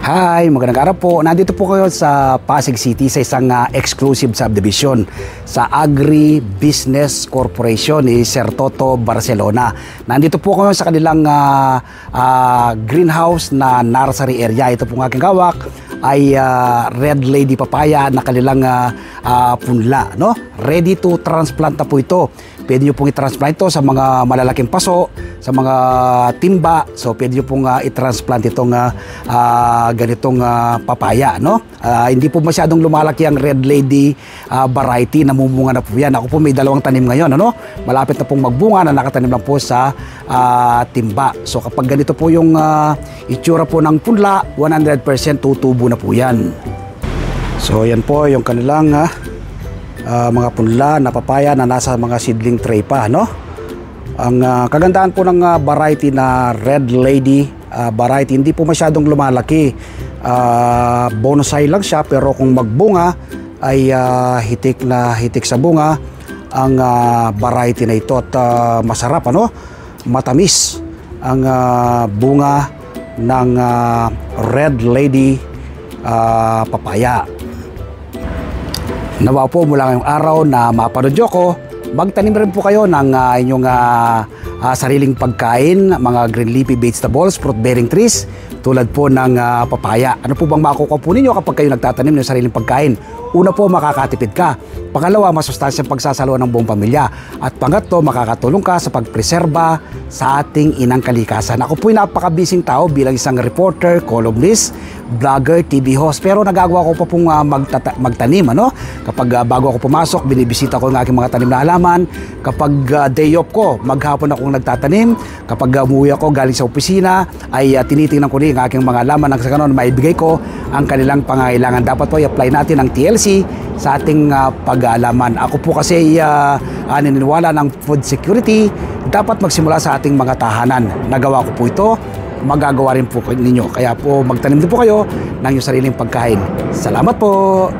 Hi, magandang araw po. Nandito po kayo sa Pasig City sa isang exclusive subdivision sa Agri Business Corporation ni Sir Toto Barcelona. Nandito po kayo sa kanilang greenhouse na nursery area. Ito po ng aking gawak ay Red Lady Papaya na kanilang punla, no? Ready to transplant na po ito. Pwede nyo pong i-transplant ito sa mga malalaking paso, sa mga timba. So, pwede nyo pong i-transplant itong ganitong papaya, no? Hindi po masyadong lumalaki ang Red Lady variety. Namumunga na po yan. Ako po may dalawang tanim ngayon, ano? Malapit na pong magbunga na nakatanim lang po sa timba. So, kapag ganito po yung itsura po ng punla, 100% tutubo na po yan. So, yan po yung kanilang mga punla na papaya na nasa mga seedling tray pa, no? Ang kagandahan po ng variety na Red Lady variety, hindi po masyadong lumalaki. Bonsai lang siya, pero kung magbunga ay hitik na hitik sa bunga ang variety na ito. At masarap, ano? Matamis ang bunga ng Red Lady papaya. Nawa po mula ngayong araw na mapanood nyo ko, magtanim rin po kayo ng inyong sariling pagkain, mga green leafy vegetables, fruit-bearing trees, tulad po ng papaya. Ano po bang makukuha po ninyo kapag kayo nagtatanim ng sariling pagkain? Una po, makakatipid ka. Pangalawa, masustansyang pagsasaluhan ng buong pamilya. At pangatlo, makakatulong ka sa pagpreserba sa ating inang kalikasan. Ako po'y napakabising tao bilang isang reporter, columnist, vlogger, TV host. Pero nagagawa ko pa pong magtanim, ano? Kapag bago ako pumasok, binibisita ko ng aking mga tanim na halaman. Kapag day off ko, maghapon akong nagtatanim. Kapag umuwi ako galing sa opisina, ay tinitingnan ko rin ang aking mga halaman. Nang sa ganon, maibigay ko ang kanilang pangailangan. Dapat po i-apply natin ang TLC sa ating pag-aalaman. Ako po kasi naniniwala ng food security, dapat magsimula sa ating mga tahanan. Nagawa ko po ito, magagawa rin po ninyo. Kaya po magtanim din po kayo ng inyong sariling pagkain. Salamat po!